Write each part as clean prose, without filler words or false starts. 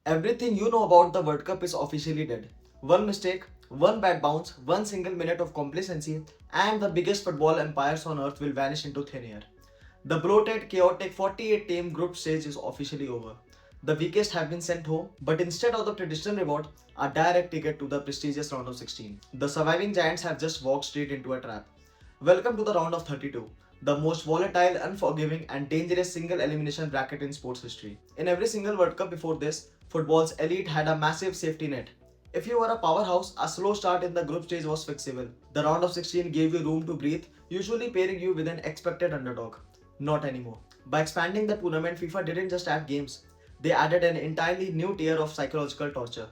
Everything you know about the World Cup is officially dead. One mistake, one bad bounce, one single minute of complacency, and the biggest football empires on earth will vanish into thin air. The bloated, chaotic 48-team group stage is officially over. The weakest have been sent home, but instead of the traditional reward, a direct ticket to the prestigious round of 16. The surviving giants have just walked straight into a trap. Welcome to the round of 32, the most volatile, unforgiving, and dangerous single elimination bracket in sports history. In every single World Cup before this, football's elite had a massive safety net. If you were a powerhouse, a slow start in the group stage was fixable. The round of 16 gave you room to breathe, usually pairing you with an expected underdog. Not anymore. By expanding the tournament, FIFA didn't just add games, they added an entirely new tier of psychological torture.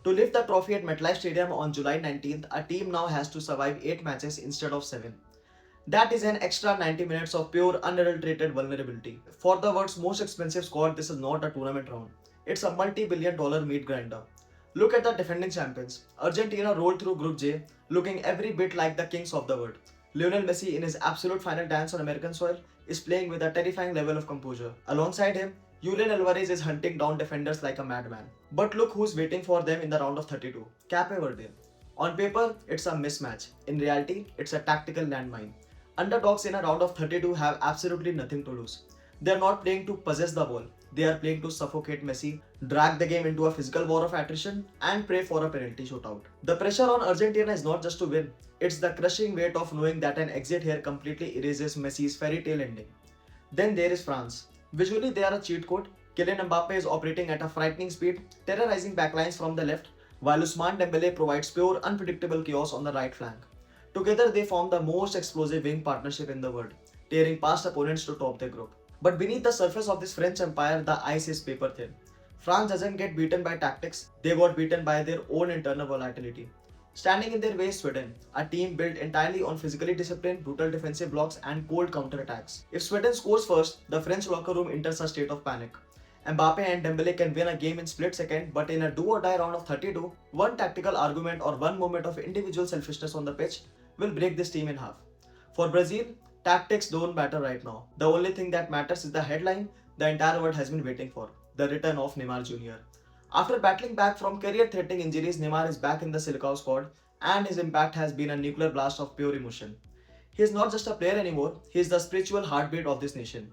To lift the trophy at MetLife Stadium on July 19th, a team now has to survive 8 matches instead of 7. That is an extra 90 minutes of pure unadulterated vulnerability. For the world's most expensive squad, this is not a tournament round. It's a multi-billion-dollar meat grinder. Look at the defending champions. Argentina rolled through Group J, looking every bit like the kings of the world. Lionel Messi, in his absolute final dance on American soil, is playing with a terrifying level of composure. Alongside him, Julian Alvarez is hunting down defenders like a madman. But look who's waiting for them in the round of 32. Cape Verde. On paper, it's a mismatch. In reality, it's a tactical landmine. Underdogs in a round of 32 have absolutely nothing to lose. They are not playing to possess the ball. They are playing to suffocate Messi, drag the game into a physical war of attrition, and pray for a penalty shootout. The pressure on Argentina is not just to win, it's the crushing weight of knowing that an exit here completely erases Messi's fairy tale ending. Then there is France. Visually, they are a cheat code. Kylian Mbappé is operating at a frightening speed, terrorizing backlines from the left, while Ousmane Dembélé provides pure, unpredictable chaos on the right flank. Together, they form the most explosive wing partnership in the world, tearing past opponents to top their group. But beneath the surface of this French empire, the ice is paper thin. France doesn't get beaten by tactics, they got beaten by their own internal volatility. Standing in their way is Sweden, a team built entirely on physically disciplined, brutal defensive blocks and cold counterattacks. If Sweden scores first, the French locker room enters a state of panic. Mbappe and Dembélé can win a game in split second, but in a do-or-die round of 32, one tactical argument or one moment of individual selfishness on the pitch will break this team in half. For Brazil, tactics don't matter right now. The only thing that matters is the headline the entire world has been waiting for, the return of Neymar Jr. After battling back from career-threatening injuries, Neymar is back in the Silicao squad and his impact has been a nuclear blast of pure emotion. He is not just a player anymore, he is the spiritual heartbeat of this nation.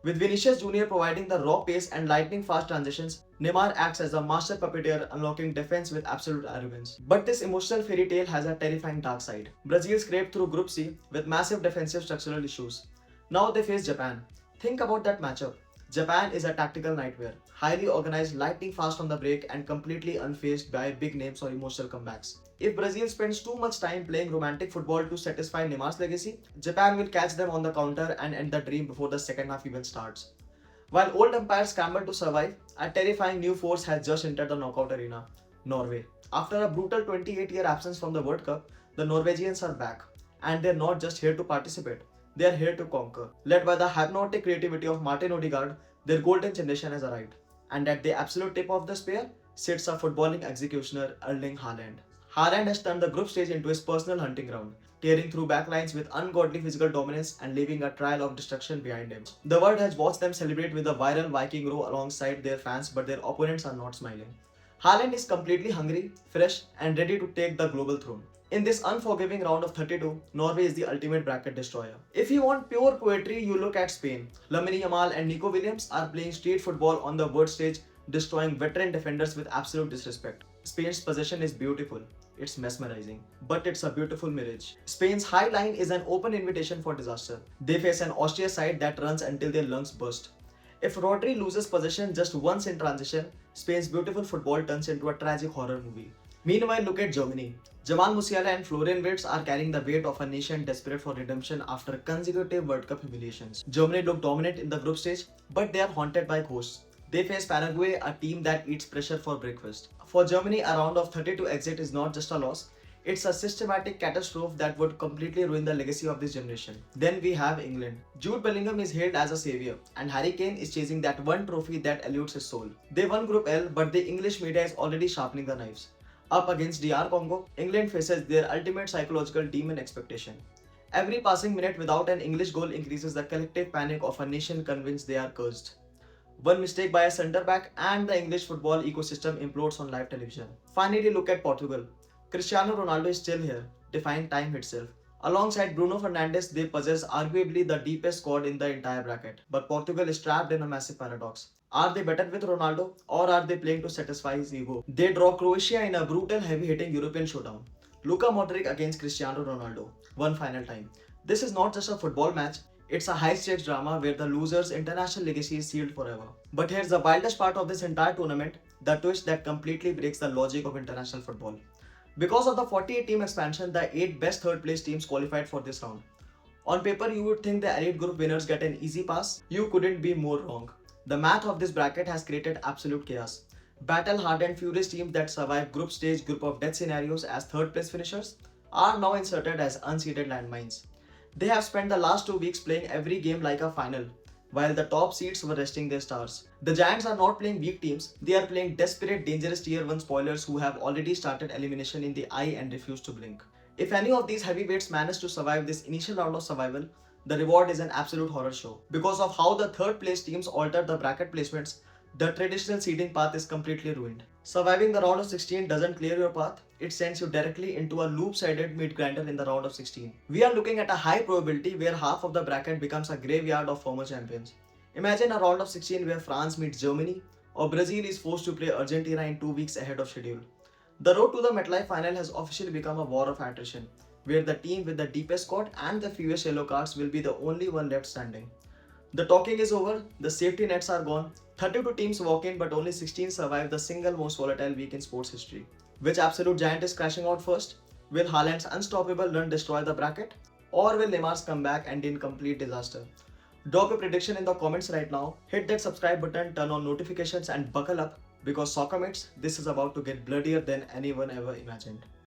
With Vinicius Jr. providing the raw pace and lightning fast transitions, Neymar acts as a master puppeteer unlocking defense with absolute arrogance. But this emotional fairy tale has a terrifying dark side. Brazil scraped through Group C with massive defensive structural issues. Now they face Japan. Think about that matchup. Japan is a tactical nightmare, highly organized, lightning fast on the break and completely unfazed by big names or emotional comebacks. If Brazil spends too much time playing romantic football to satisfy Neymar's legacy, Japan will catch them on the counter and end the dream before the second half even starts. While old empires scramble to survive, a terrifying new force has just entered the knockout arena, Norway. After a brutal 28-year absence from the World Cup, the Norwegians are back. And they're not just here to participate, they are here to conquer. Led by the hypnotic creativity of Martin Odegaard, their golden generation has arrived. And at the absolute tip of the spear sits a footballing executioner, Erling Haaland. Haaland has turned the group stage into his personal hunting ground, tearing through backlines with ungodly physical dominance and leaving a trail of destruction behind him. The world has watched them celebrate with a viral Viking row alongside their fans, but their opponents are not smiling. Haaland is completely hungry, fresh, and ready to take the global throne. In this unforgiving round of 32, Norway is the ultimate bracket destroyer. If you want pure poetry, you look at Spain. Lamine Yamal and Nico Williams are playing street football on the world stage, destroying veteran defenders with absolute disrespect. Spain's possession is beautiful. It's mesmerizing, but it's a beautiful mirage. Spain's high line is an open invitation for disaster. They face an Austria side that runs until their lungs burst. If Rodri loses possession just once in transition, Spain's beautiful football turns into a tragic horror movie. Meanwhile, look at Germany. Jamal Musiala and Florian Wirtz are carrying the weight of a nation desperate for redemption after consecutive World Cup humiliations. Germany look dominant in the group stage, but they are haunted by ghosts. They face Paraguay, a team that eats pressure for breakfast. For Germany, a round of 32 exit is not just a loss, it's a systematic catastrophe that would completely ruin the legacy of this generation. Then we have England. Jude Bellingham is hailed as a savior, and Harry Kane is chasing that one trophy that eludes his soul. They won Group L, but the English media is already sharpening the knives. Up against DR Congo, England faces their ultimate psychological demon expectation. Every passing minute without an English goal increases the collective panic of a nation convinced they are cursed. One mistake by a centre back and the English football ecosystem implodes on live television. Finally, look at Portugal. Cristiano Ronaldo is still here, defying time itself. Alongside Bruno Fernandes, they possess arguably the deepest squad in the entire bracket. But Portugal is trapped in a massive paradox. Are they better with Ronaldo or are they playing to satisfy his ego? They draw Croatia in a brutal heavy-hitting European showdown. Luka Modric against Cristiano Ronaldo, one final time. This is not just a football match, it's a high-stakes drama where the loser's international legacy is sealed forever. But here's the wildest part of this entire tournament, the twist that completely breaks the logic of international football. Because of the 48-team expansion, the 8 best third-place teams qualified for this round. On paper, you would think the elite group winners get an easy pass. You couldn't be more wrong. The math of this bracket has created absolute chaos. Battle-hardened, furious teams that survive group stage group of death scenarios as third-place finishers are now inserted as unseeded landmines. They have spent the last 2 weeks playing every game like a final, while the top seeds were resting their stars. The Giants are not playing weak teams, they are playing desperate, dangerous tier 1 spoilers who have already started elimination in the eye and refuse to blink. If any of these heavyweights manage to survive this initial round of survival, the reward is an absolute horror show. Because of how the third place teams altered the bracket placements, the traditional seeding path is completely ruined. Surviving the round of 16 doesn't clear your path, it sends you directly into a loop-sided mid-grinder in the round of 16. We are looking at a high probability where half of the bracket becomes a graveyard of former champions. Imagine a round of 16 where France meets Germany, or Brazil is forced to play Argentina in 2 weeks ahead of schedule. The road to the MetLife final has officially become a war of attrition, where the team with the deepest squad and the fewest yellow cards will be the only one left standing. The talking is over, the safety nets are gone, 32 teams walk in but only 16 survive the single most volatile week in sports history. Which absolute giant is crashing out first? Will Haaland's unstoppable run destroy the bracket? Or will Neymar's comeback end in complete disaster? Drop your prediction in the comments right now, hit that subscribe button, turn on notifications and buckle up because soccer mates, this is about to get bloodier than anyone ever imagined.